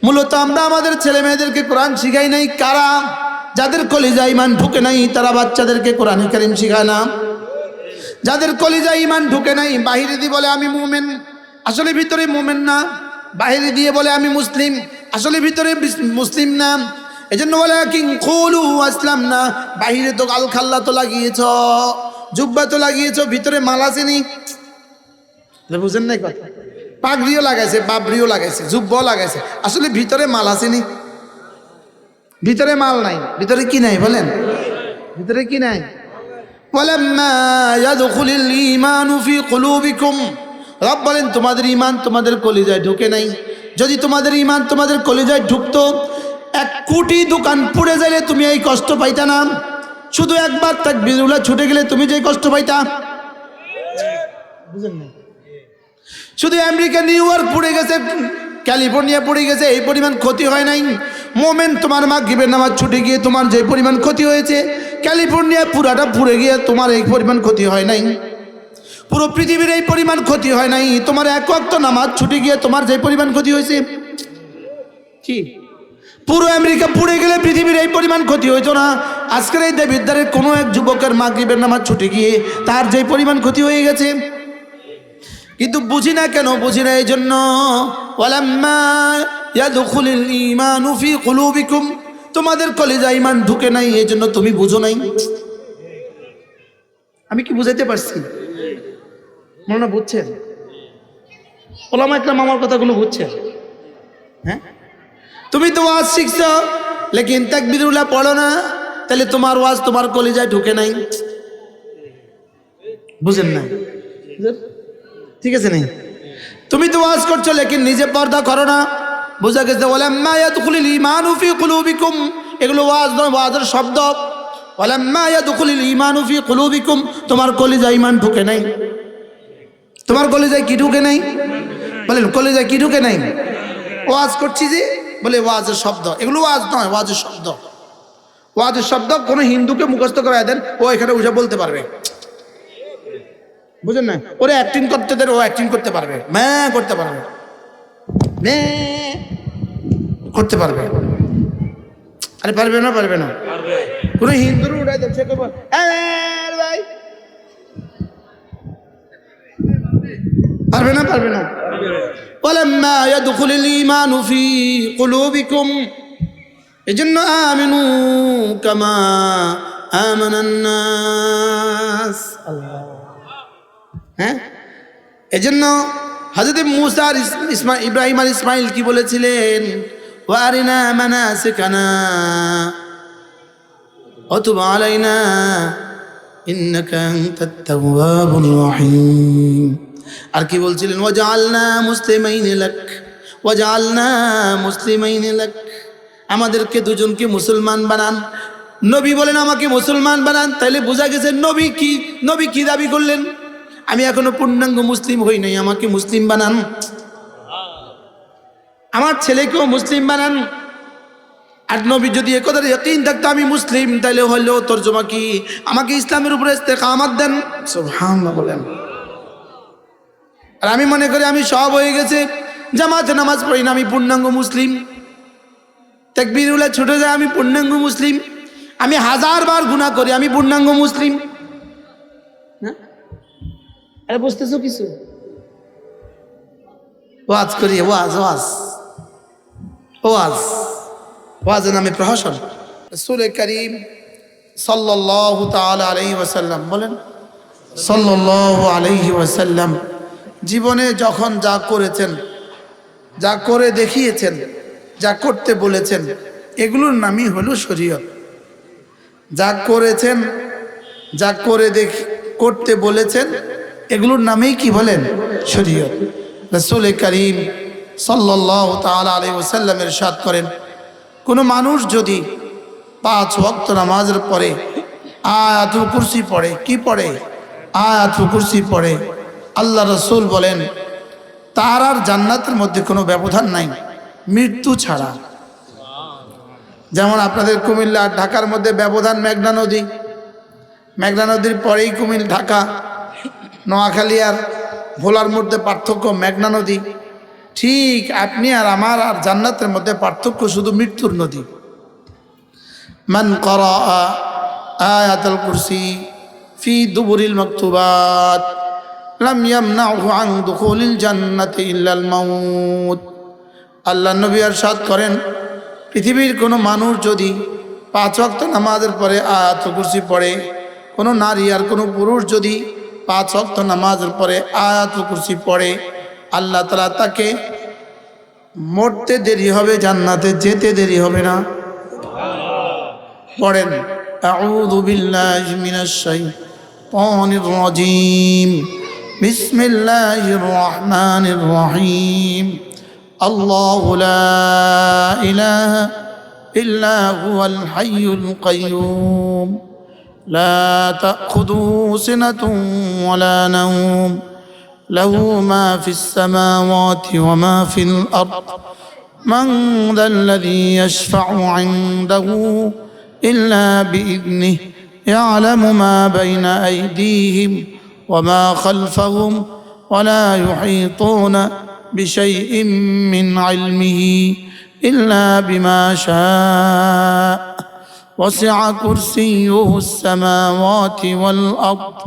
মূলত আমরা আমাদের ছেলে মেয়েদেরকে কোরআন শিখাই নাই। কারা? যাদের কলিজায় ঈমান ঢুকে নাই তারা বাচ্চাদেরকে কোরআন কারীম শিখায় না। যাদের কলিজায় ঈমান ঢুকে নাই, বাহিরে দিয়ে বলে আমি মুমিন, আসলে ভিতরে মুমিন না। বাহিরে দিয়ে বলে আমি মুসলিম, আসলে ভিতরে মুসলিম না। এজন্য বলে কি কুলু আসলামনা, বাহিরে তো আল খাল্লা তো লাগিয়েছ, জুব্বা তো লাগিয়েছ, ভিতরে মাল আসেনি। বুঝেন নাই কথা? পাগড়িও লাগাইছে, বাবরিও লাগাইছে, জুব্বাও লাগাইছে, আসলে ভিতরে মাল আসেনি। ভিতরে মাল নাই। ভিতরে কি নাই বলেন? ভিতরে কি নাই? ওয়ালাম্মা ইয়াদখুলুল ঈমানু ফি কুলুবিকুম, রব বলেন তোমাদের ঈমান তোমাদের কলিজায় ঢুকে নাই। যদি তোমাদের ঈমান তোমাদের কলিজায় ঢুকতো, 1 কোটি দোকান পুড়ে যাইলে তুমি এই কষ্ট পাইতা না। শুধু একবার তাকবীরুল্লাহ ছুটে গেলে তুমি যে কষ্ট পাইতা। বুঝেন না? শুধু আমেরিকা নিউ ইয়র্ক পুড়ে গেছে, ক্যালিফোর্নিয়া পুড়ে গেছে, এই পরিমাণ ক্ষতি হয় নাই। মোমেন তোমার মাগরিবের নামাজ ছুটে গিয়ে তোমার যে পরিমাণ ক্ষতি হয়েছে, ক্যালিফোর্নিয়া পুরাটা পুড়ে গিয়ে তোমার এই পরিমাণ ক্ষতি হয় নাই। পুরো পৃথিবীর এই পরিমাণ ক্ষতি হয় নাই। তোমার 1 ওয়াক্ত নামাজ ছুটে গিয়ে তোমার যে পরিমাণ ক্ষতি হয়েছে, কি পুরো আমেরিকা পুড়ে গেলে পৃথিবীর এই পরিমাণ ক্ষতি হইতো না। আজকের এই দেবিদ্বারের কোনো এক যুবকের মাগরিবের নামাজ ছুটে গিয়ে তার যে পরিমাণ ক্ষতি হয়ে গেছে। কিন্তু বুঝি না কেন? বুঝি না এই জন্য ওয়ালাম্মা ইয়াদখুলুল ঈমানু ফি কুলুবিকুম, তোমাদের কলিজায় ঈমান ঢুকে নাই, এই জন্য তুমি বুঝো নাই। আমি কি বুঝাইতে পারছি? মনে না বুঝছেন? ওলামা ইকরাম আমার কথাগুলো বুঝছেন? হ্যাঁ, তুমি তো ওয়াজ শিখছ, লেকিন তাকবীরুল্লাহ পড়ো না, তাহলে তোমার ওয়াজ তোমার কলিজায় ঢুকে নাই। বুঝেন না? ঠিক আছে নেই? তুমি তো ওয়াজ করছো, লেকিন নিজে পর্দা করো না। বোঝা গেছে? ওয়ালাম্মা ইয়াদখুলুল ঈমানু ফি কুলুবিকুম, এগুলো ওয়াজ নয়, ওয়াজের শব্দ। ওয়ালাম্মা ইয়াদখুলুল ঈমানু ফি কুলুবিকুম, তোমার কলিজায় ঈমান ঢুকে নাই। তোমার কলিজায় কি ঢুকে নাই? বলেন, কলিজায় কি ঢুকে নাই? ওয়াজ করছি যে বলে ওয়াজের শব্দ, এগুলো ওয়াজ নয়, ওয়াজের শব্দ। ওয়াজের শব্দ কোনো হিন্দুকে মুখস্থ করে দেন, ও এখানে উঠে বলতে পারবে। বুঝেন না? ওরে অ্যাক্টিং করতে দেন, ও অ্যাক্টিং করতে পারবে, করতে পারবে, করতে পারবে। আরে পারবে না? পারবে না? কোনো হিন্দুর উঠাই দেন, সে ভাই পারবে না? পারবে না? ওয়ালাম্মা ইয়াদখুলুল ঈমানু ফি কুলুবিকুম, এজন্য আমিনু কামা আমানান নাস। আল্লাহ, হ্যাঁ, এজন্য হযরত মুসা আর ইব্রাহিম আর ইসমাইল কি বলেছিলেন? ওয়ারিনা মানাসিকানা ওয়া তুব আলাইনা ইন্নাকা আনতাত তাওয়াবুর রহিম। আর কি বলছিলেন? ওয়াজআলনা মুসলিমাইন লাক, ওয়াজআলনা মুসলিমাইন লাক, আমাদেরকে দুজনকে মুসলমান বানান। নবী বলেন আমাকে মুসলমান বানান, তাইলে বোঝা গেছে নবী কি দাবি করলেন? আমি এখনো পূর্ণাঙ্গ মুসলিম হই নাই, আমাকে মুসলিম বানান, আমার ছেলেকেও মুসলিম বানান। আর নবী যদি একথার ইয়াকিন থাকতো আমি মুসলিম, তাইলে হলো তরজমা কি? আমাকে ইসলামের উপরে ইস্তেকামত দেন। সুবহানাল্লাহ বলেন। আর আমি মনে করি আমি সব হয়ে গেছে, জামাতে নামাজ পড়ি না, আমি পূর্ণাঙ্গ মুসলিম। তাকবীরুল্লাহ ছুটে যায়, আমি পূর্ণাঙ্গ মুসলিম। আমি 1000 বার গুনাহ করি, আমি পূর্ণাঙ্গ মুসলিম। আরে বুঝতেছো কিছু? ওয়াজ করি, ওয়াজের নামে প্রহসন। রাসূল করিম সাল্লাল্লাহু তাআলা আলাইহি ওয়াসাল্লাম বলেন, সাল্লাল্লাহু আলাইহি ওয়াসাল্লাম জীবনে যখন যা করেছেন, যা করে দেখিয়েছেন, যা করতে বলেছেন, এগুলোর নামই হলো শরীয়ত। যা করেছেন, যা করতে বলেছেন, এগুলোর নামেই কি বলেন? শরীয়ত। রাসূল করিম সাল্লাল্লাহু তাআলা আলাইহি ওয়াসাল্লাম ইরশাদ করেন, কোনো মানুষ যদি 5 ওয়াক্ত নামাজের পরে আয়াতুল কুরসি পড়ে, কি পড়ে? আয়াতুল কুরসি পড়ে, আল্লাহ রাসূল বলেন তার আর জান্নাতের মধ্যে কোনো ব্যবধান নাই, মৃত্যু ছাড়া। যেমন আপনাদের কুমিল্লা ঢাকার মধ্যে ব্যবধান মেঘনা নদী, মেঘনা নদীর পরেই ঢাকা, নোয়াখালী আর ভোলার মধ্যে পার্থক্য মেঘনা নদী। ঠিক আপনি আর আমার আর জান্নাতের মধ্যে পার্থক্য শুধু মৃত্যুর নদী। মান ক্বারা আয়াতুল কুরসি ফি দুবুরিল মাকতুবাত লাম ইয়ামনাহু আন দুখুলিল জান্নাতি ইল্লাল মাউত। আল্লাহ নবী ইরশাদ করেন, পৃথিবীর কোনো মানুষ যদি 5 ওয়াক্ত নামাজের পরে আয়াতুল কুরসি পড়ে, কোনো নারী আর কোনো পুরুষ যদি 5 ওয়াক্ত নামাজের পরে আয়াতুল কুরসি পড়ে, আল্লাহ তাআলা তাকে মরতে দেরি হবে, জান্নাতে যেতে দেরি হবে না। পড়েন, আউযু বিল্লাহি মিনাশ শাইতানির রাজীম, বিসমিল্লাহির রহমানির রহিম, আল্লাহু লা ইলাহা ইল্লা হুয়াল হাইয়ুল কাইয়্যুম, লা তাখুযুহু সিনাতুন ওয়ালা নাওম, লাহু মা ফিস সামাওয়াতি ওয়া মা ফিল আরদ, মান যাল্লাযী ইয়াশফা'ু 'ইনদাহু ইল্লা বিইذনিহি, ইয়া'লামু মা বাইনা আইদিহিম ওয়া মা খালফাহুম ওয়া লা ইউহীতুনা বিশাইইন মিন 'ইলমিহি ইল্লা বিমা শা'a, ওয়াসি'a কুরসিয়্যুহু আস-সামাওয়াতি ওয়াল আরদ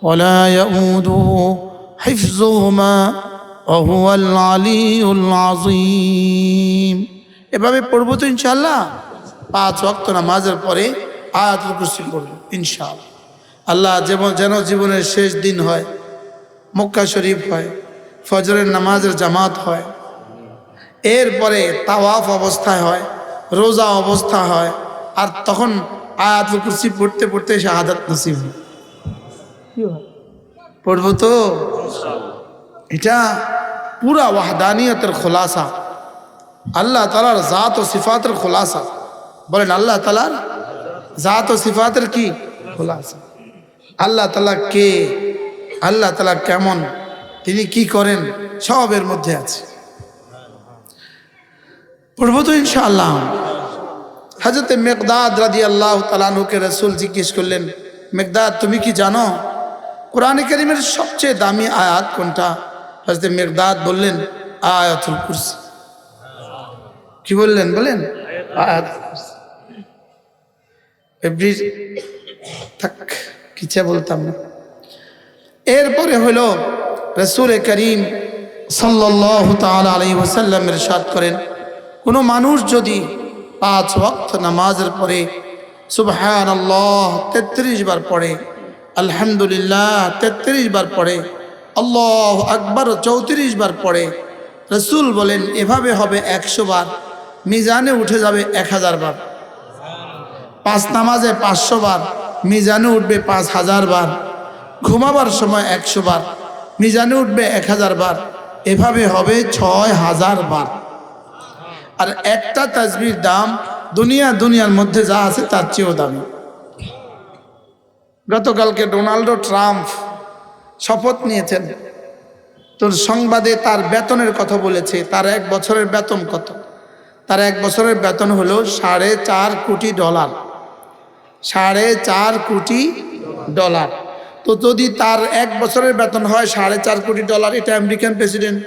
ওয়া লা ইয়াউদুহু হিফযুহুমা ওয়া হুয়াল আলিয়্যুল আযীম। এভাবে পড়বো তো ইনশাআল্লাহ। 5 ওয়াক্ত নামাজের পরে আয়াতুল কুরসি পড়ব ইনশাআল্লাহ। আল্লাহ যেন জীবনের শেষ দিন হয়, মক্কা শরীফ হয়, ফজরের নামাজের জামাত হয়, এরপরে তাওয়াফ অবস্থায় হয়, রোজা অবস্থা হয়, আর তখন আয়াতুল কুরসি পড়তে পড়তে শাহাদাত নসিব হয়। পড়বো তো? এটা পুরা ওয়াহদানিয়তের খোলাসা, আল্লাহ তাআলার জাত ও সিফাতের খোলাসা। বলেন আল্লাহ তাআলার জাত ও সিফাতের কি খোলাসা। আল্লাহ তাআলা কে, আল্লাহ তাআলা কেমন, তিনি কি করেন, সবের মধ্যে আছে। পড়বো তো ইনশাআল্লাহ। হযরত মিকদাদ রাদিয়াল্লাহু তাআলা আনহুকে রাসূল জিজ্ঞেস করলেন, মিকদাদ তুমি কি জানো কোরআনে কারীমের সবচেয়ে দামি আয়াত কোনটা? হযরত মিকদাদ বললেন আয়াতুল কুরসি। কি বললেন? বলেন আয়াতুল কুরসি। এভরি থাক কিচ্ছা বলতাম না। এরপরে হলো রাসূল করিম সাল্লাল্লাহু তাআলা আলাইহি ওয়াসাল্লাম ইরশাদ করেন, কোনো মানুষ যদি 5 ওয়াক্ত নামাজের পরে সুবহানাল্লাহ 33 বার পড়ে, আলহামদুলিল্লাহ 33 বার পড়ে, আল্লাহু আকবার 34 বার পড়ে, রাসূল বলেন এভাবে হবে 100 বার, মিজানে উঠে যাবে 1000 বার। 5 নামাজে 500 বার, মিজানে উঠবে 5000 বার। ঘুমাবার সময় 100 বার, মিজানে উঠবে 1000 বার। এভাবে হবে 6000 বার। আর একটা তাসবির দাম দুনিয়ার মধ্যে যা আছে তার চেয়েও দামি। গতকালকে ডোনাল্ড ট্রাম্প শপথ নিয়েছেন, তোর সংবাদে তার বেতনের কথা বলেছে। তার 1 বছরের বেতন কত? তার 1 বছরের বেতন হলো $4.5 কোটি। $4.5 কোটি। তো যদি তার 1 বছরের বেতন হয় $4.5 কোটি, এটা আমেরিকান প্রেসিডেন্ট।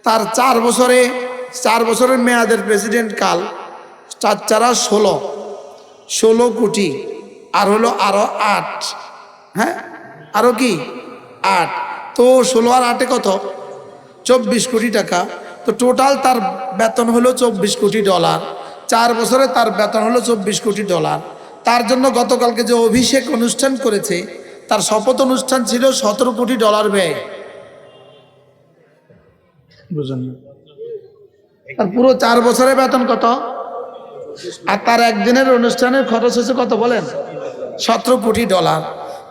তার 4 বছরের মেয়াদের প্রেসিডেন্ট কাল 4 × 16 কোটি, আর হলো আরো 8, হ্যাঁ আরো কি 8, তো 16 আর 8 কত? 24 কোটি টাকা। তো টোটাল তার বেতন হলো $24 কোটি। 4 বছরে তার বেতন হলো $24 কোটি। তার জন্য গতকালকে যে অভিষেক অনুষ্ঠান করেছে, তার শপথ অনুষ্ঠান ছিল $17 কোটি ব্যয়। বুঝলেন? আর পুরো 4 বছরের বেতন কত? আর তার একদিনের অনুষ্ঠানের খরচ হয়েছে কত বলেন? $17 কোটি।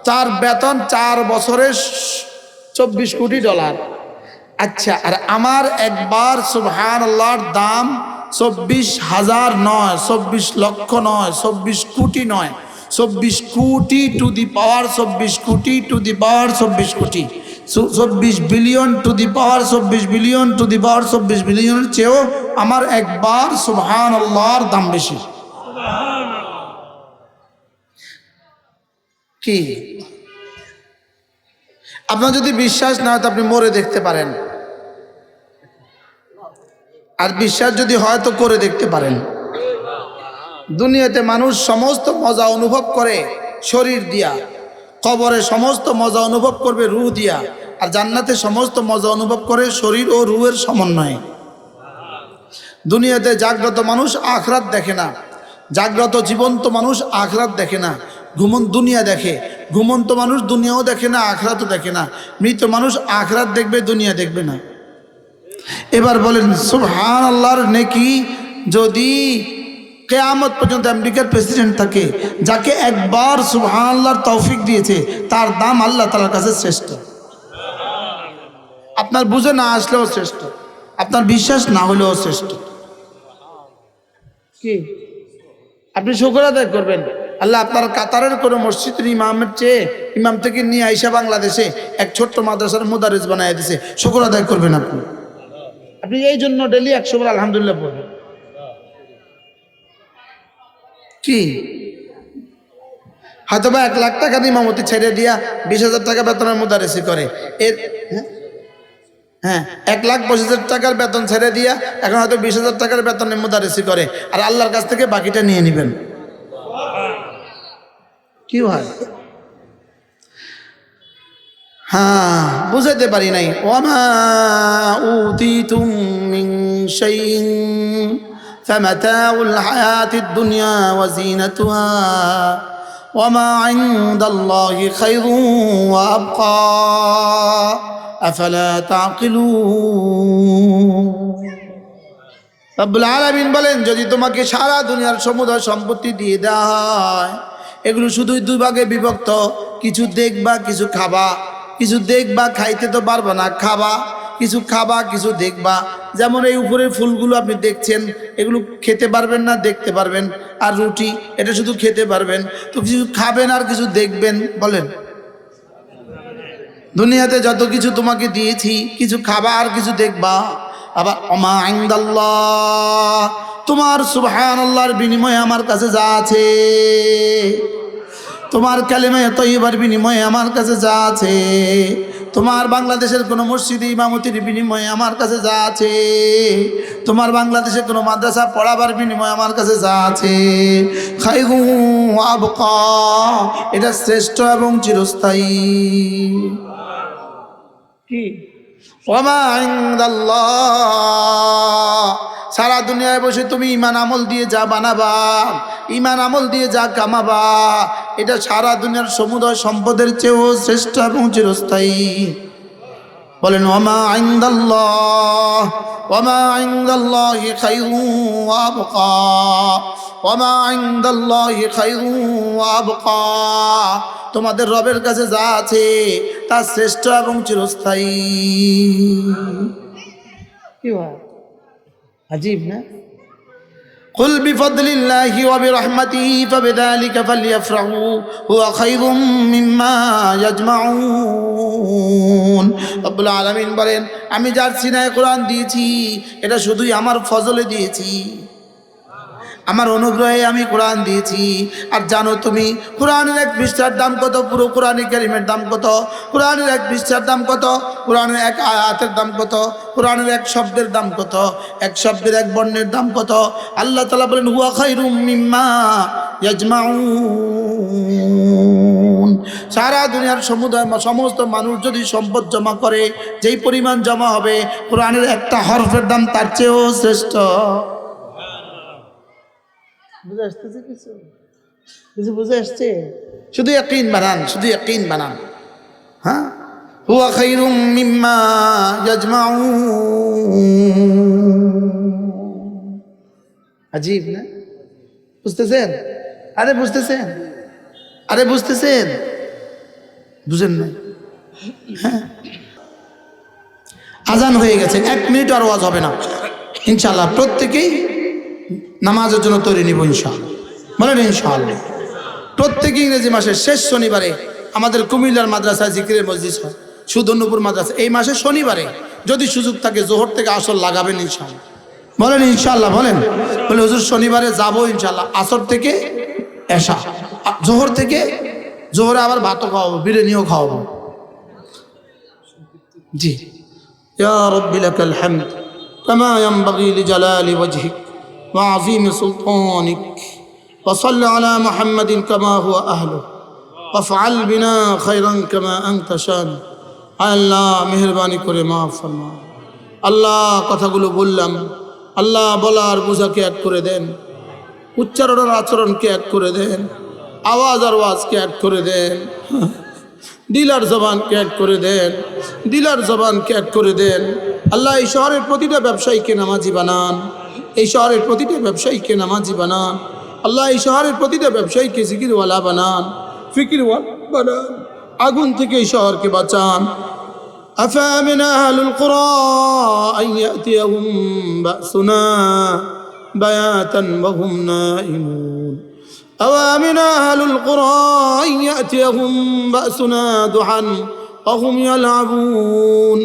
তার বেতন 4 বছরে $24 কোটি। আচ্ছা, আর আমার একবার সুবহানাল্লাহর দাম 24,000 নয়, 24 লক্ষ নয়, 24 কোটি নয়, 24 কোটি টু দি পাওয়ার 24 কোটি টু দি পাওয়ার 24 কোটি, 24 billion to the power 24 billion to the power 24 বিলিয়নের চেয়েও আমার একবার সুবহানাল্লাহর দাম বেশি। কি আপনার যদি বিশ্বাস না হয় তো আপনি মরে দেখতে পারেন, আর বিশ্বাস যদি হয় তো করে দেখতে পারেন। দুনিয়াতে মানুষ সমস্ত মজা অনুভব করে শরীর দিয়া, কবরে সমস্ত মজা অনুভব করবে রূহ দিয়া, আর জান্নাতে সমস্ত মজা অনুভব করে শরীর ও রূহের সমন্বয়ে। দুনিয়াতে জাগ্রত মানুষ আখিরাত দেখে না, জাগ্রত জীবন্ত মানুষ আখিরাত দেখে না। দুনিয়া দেখে, ঘুমন্ত মানুষ দুনিয়াও দেখে না, আখিরাতও দেখে না। মৃত মানুষ আখিরাত দেখবে, দুনিয়া দেখবে না। এবার বলেন সুবহানাল্লাহর নেকি যদি কিয়ামত পর্যন্ত আমেরিকার প্রেসিডেন্ট থাকে, যাকে একবার সুবহানাল্লাহর তৌফিক দিয়েছে, তার দাম আল্লাহ তাআলার কাছে শ্রেষ্ঠ। আপনার বুঝে না আসলেও শ্রেষ্ঠ, আপনার বিশ্বাস না হলেও শ্রেষ্ঠ। কি আপনি শুকর আদায় করবেন, আল্লাহ আপনার কাতারের কোনো মসজিদের ইমামের চেয়ে, ইমাম থেকে নিয়ে আইসা বাংলাদেশে এক ছোট্ট মাদ্রাসার মুদারিস বানায় দিয়েছে, শুকর আদায় করবেন আপনি। আপনি এই জন্য ডেলি 100 বার আলহামদুলিল্লাহ পড়বেন। কি হয়তোবা 1 লাখ টাকা ইমামতি ছেড়ে দিয়া 20,000 টাকা বেতনের মুদারিসি করে, এর হ্যাঁ 1,25,000 টাকার বেতন ছেড়ে দিয়া এখন হয়তো 20,000 টাকার বেতনের মুদারিসি করে, আর আল্লাহর কাছ থেকে বাকিটা নিয়ে নেবেন। কি হয়? হ্যাঁ বুঝাইতে পারি নাই। ওয়ামা উতিতুম মিন শাইইন ফামাতাউল হায়াতিদ দুনিয়া ওয়া যিনাতুহা ওয়ামা ইনদাল্লাহি খায়রুন ওয়া আবকা আফালা তাকিলুন। রব্বুল আলামিন বলেন, যদি তোমাকে সারা দুনিয়ার সমুদয় সম্পত্তি দিয়ে দেওয়া হয়, এগুলো শুধুই দুই ভাগে বিভক্ত, কিছু দেখবা কিছু খাবা। কিছু দেখবা, খাইতে তো পারবা না, খাবা কিছু, খাবা কিছু দেখবা। যেমন এই উপরের ফুলগুলো আপনি দেখছেন, এগুলো খেতে পারবেন না, দেখতে পারবেন। আর রুটি, এটা শুধু খেতে পারবেন। তো কিছু খাবেন আর কিছু দেখবেন। বলেন, দুনিয়াতে যত কিছু তোমাকে দিয়েছি, কিছু খাবা আর কিছু দেখবা। আবার ওমা ইনদাল্লাহ, তোমার সুবহানাল্লাহর বিনিময়ে আমার কাছে যা আছে, তোমার কালেমায়ে তয়্যিবার বিনিময়ে আমার কাছে যা আছে, তোমার বাংলাদেশের কোনো মসজিদে ইমামতির বিনিময়ে আমার কাছে যা আছে, তোমার বাংলাদেশে কোনো মাদ্রাসা পড়াবার বিনিময়ে আমার কাছে যা আছে, খায়রু ওয়া আবকা, এটা শ্রেষ্ঠ এবং চিরস্থায়ী। কি ওমা ইনদাল্লাহ, সারা দুনিয়ায় বসে তুমি ইমান আমল দিয়ে যা বানাবা, ইমান আমল দিয়ে যা কামাবা, এটা সারা দুনিয়ার সমুদয় সম্পদের চেয়েও শ্রেষ্ঠ এবং চিরস্থায়ী। বলেন ওমা ইনদাল্লাহ, ওমা ইনদাল্লাহি খায়রু ওয়া আবকা, ওমা ইনদাল্লাহি খায়রু ওয়া আবকা, তোমাদের রবের কাছে যা আছে তা শ্রেষ্ঠ এবং চিরস্থায়ী। কি হয় আজীব না? قل بفضل الله وبرحمته فبذلك فليفرحوا هو خير مما يجمعون। রব্বুল আলামিন বলেন, আমি যার সিনায় কোরআন দিয়েছি, এটা শুধুই আমার ফজলে দিয়েছি, আমার অনুগ্রহে আমি কোরআন দিয়েছি। আর জানো তুমি কোরআনের এক পৃষ্ঠার দাম কত? পুরো কোরআনে কারিমের দাম কত? কোরআনের এক পৃষ্ঠার দাম কত? কোরআনের এক আয়াতের দাম কত? কোরআনের এক শব্দের দাম কত? এক শব্দের এক বর্ণের দাম কত? আল্লাহ তাআলা বলেন, হুয়া খায়রুম মিম্মা ইয়াজমাউন। সারা দুনিয়ার সমস্ত মানুষ যদি সম্পদ জমা করে, যেই পরিমাণ জমা হবে, কোরআনের একটা হরফের দাম তার চেয়েও শ্রেষ্ঠ। বুঝে আসতেছে? কিছু কিছু বুঝে আসছে? শুধু ইয়াকিন বানান, শুধু ইয়াকিন বানান। হ্যাঁ, হুয়া খায়রুম মিম্মা ইয়াজমাউন। আজীব না? বুঝতেছেন? আরে বুঝতেছেন? আরে বুঝতেছেন? বুঝেন না? হ্যাঁ, আজান হয়ে গেছে, 1 মিনিট আর ওয়াজ হবে না ইনশাআল্লাহ। প্রত্যেকেই নামাজের জন্য তৈরি নিব ইনশাআল্লাহ। বলেন ইনশাআল্লাহ। প্রত্যেক ইংরেজি মাসের শেষ শনিবারে আমাদের কুমিল্লার মাদ্রাসায় জিকিরের মজলিস হয়, সুদন্যপুর মাদ্রাসা। এই মাসে শনিবারে যদি সুযোগ থাকে জোহর থেকে আসর লাগাবেন ইনশাআল্লাহ। বলেন ইনশাআল্লাহ। বলেন, বলে হুজুর শনিবারে যাবো ইনশাআল্লাহ। আসর থেকে এশা, জোহর থেকে, জোহরে আবার ভাতও খাওয়াবো, বিরিয়ানিও খাওয়াবো। জি, ইয়া রাব্বি লাকাল হামদ কামা ইয়ানবাগি লিজালালি ওয়াজহিক وعظيم سلطانك وصل على محمد كما هو أهله وافعل بنا خيرا كما أنت شان। আল্লাহ মেহেরবানি করে মাফ ফরমা। আল্লাহ কথাগুলো বললাম, আল্লাহ বলার বোঝাকে এক করে দেন, উচ্চারণের আচরণকে এক করে দেন, আওয়াজ আর ওয়াজকে এক করে দেন, দিলার জবানকে এক করে দেন, দিলার জবানকে এক করে দেন। আল্লাহ এই শহরের প্রতিটা ব্যবসায়ীকে নামাজি বানান, এই শহরের প্রতিটা ব্যবসায়ীকে নামাজি বানান। আল্লাহ এই শহরের প্রতিটা ব্যবসায়ীকে জিকিরওয়ালা বানান, ফিকিরওয়ালা বানান। আগুন থেকে এই শহরকে বাঁচান। أفأمن أهل القرى أن يأتيهم بأسنا بياتا وهم نائمون أوامن أهل القرى أن يأتيهم بأسنا ضحى وهم يلعبون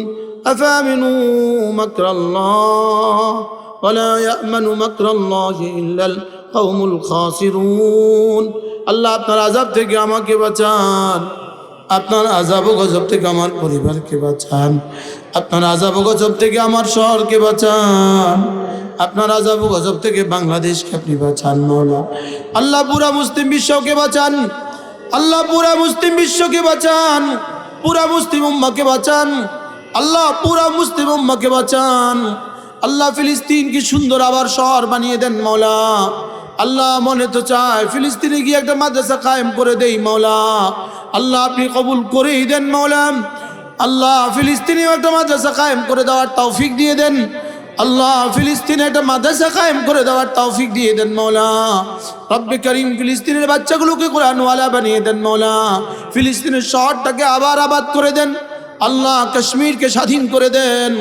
أفأمنوا مكر الله ولا يأمن مكر الله إلا القوم الخاسرون। আল্লাহ আপনার আযাব থেকে আমাকে বাঁচান, আপনার আযাব ও গজব থেকে আমার পরিবারকে বাঁচান, আপনার আযাব ও গজব থেকে আমার শহরকে বাঁচান, আপনার আযাব ও গজব থেকে বাংলাদেশকে আপনি বাঁচান মওলা। আল্লাহ পুরা মুসলিম বিশ্বকে বাঁচান, আল্লাহ পুরা মুসলিম বিশ্বকে বাঁচান, পুরা মুসলিম উম্মাহকে বাঁচান, আল্লাহ পুরা মুসলিম উম্মাহকে বাঁচান। আল্লাহ ফিলিস্তিনকে সুন্দর আবার শহর বানিয়ে দেন মওলা। আল্লাহ মনে তো চায় ফিলিস্তিনে গিয়ে একটা মাদ্রাসা কায়েম করে দেই মওলা। আল্লাহ আপনি কবুল করেই দেন মওলা। আল্লাহ ফিলিস্তিনে একটা মাদ্রাসা কায়েম করে দেওয়ার তৌফিক দিয়ে দেন। আল্লাহ ফিলিস্তিনে একটা মাদ্রাসা কায়েম করে দেওয়ার তৌফিক দিয়ে দেন মৌলা। রব্বে করিম ফিলিস্তিনের বাচ্চাগুলোকে কোরআনওয়ালা বানিয়ে দেন মৌলা। ফিলিস্তিনের শহরটাকে আবার আবাদ করে দেন আল্লাহ। কাশ্মীরকে স্বাধীন করে দেন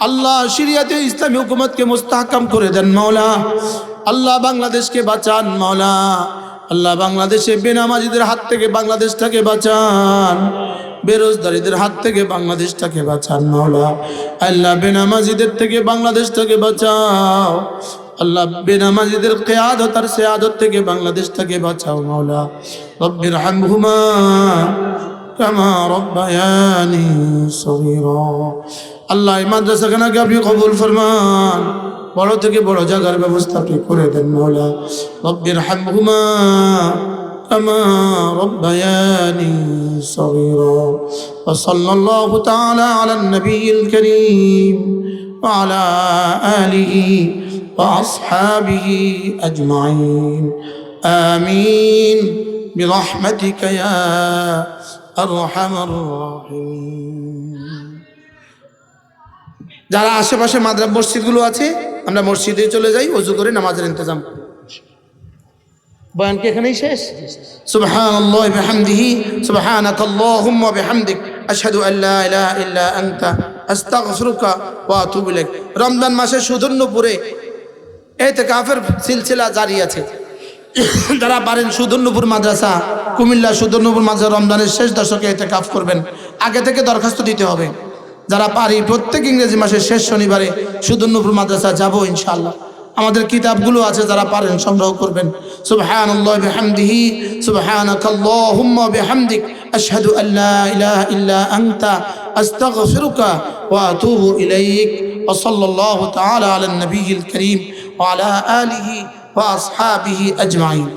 আল্লাহ। সিরিয়াতে ইসলামী হুকুমতকে মুস্তাহকাম করে দেন মৌলা। আল্লাহ বাংলাদেশকে বাঁচান মৌলা। আল্লাহ বাংলাদেশে বেনামাজিদের হাত থেকে বাংলাদেশটাকে বাঁচান, বেরোজগারীদের হাত থেকে বাংলাদেশটাকে বাঁচান মৌলা। আল্লাহ বেনামাজিদের থেকে বাংলাদেশটাকে বাঁচাও আল্লাহ। বেনামাজিদের কিয়াদত আর সিয়াদত থেকে বাংলাদেশটাকে বাঁচাও মৌলা। রব্বির হামহুমা কামা রব্বায়ানি সগীরা। আল্লাহ এই মাদ্রাসাখানাকে আপনি কবুল ফরমান, বড় থেকে বড় জায়গার ব্যবস্থা আপনি করে দেন মৌলা। রব্বির হামহুমা কামা রব্বায়ানি সগীরা। ওয়া সাল্লাল্লাহু তাআলা আলান নবিয়্যিল কারীম ওয়া আলা আলিহি ওয়া আসহাবিহি আজমাইন। আমিন বিরহমাতিকা ইয়া আরহামার রাহিমিন। যারা আশেপাশে মাদ্রাসা মসজিদগুলো আছে আমরা মসজিদে চলে যাই, ওযু করে নামাজের ইন্তজাম করি। বয়ান কি এখানেই শেষ? সুবহানাল্লাহি বিহামদিহি সুবহানাকাল্লাহুম্মা বিহামদিক আশহাদু আল্লা ইলাহা ইল্লা আনতা আস্তাগফিরুকা ওয়া আতুবু ইলাইক। রমজান মাসে সুদর্ণপুরে ইতিকাফের সিলসিলা জারি আছে। যারা পারেন সুদর্ণপুর মাদ্রাসা, কুমিল্লা সুদর্ণপুর মাদ্রাসা রমজানের শেষ দশকে ইতিকাফ করবেন। আগে থেকে দরখাস্ত দিতে হবে। যারা পারি প্রত্যেক ইংরেজি মাসের শেষ শনিবারে সুদর্ণপুর মাদ্রাসা যাব ইনশাআল্লাহ। আমাদের কিতাবগুলো আছে, যারা পারেন সংগ্রহ করবেন। সুবহানাল্লাহি বিহামদিহি সুবহানাকাল্লাহুম্মা বিহামদিক আশহাদু আল্লা ইলাহা ইল্লা আনতা আস্তাগফিরুকা ওয়া আতুবু ইলাইক। ওয়া সাল্লাল্লাহু তাআলা আলান নবিয়্যিল কারীম ওয়া আলা আলিহি ওয়া আসহাবিহি আজমাইন।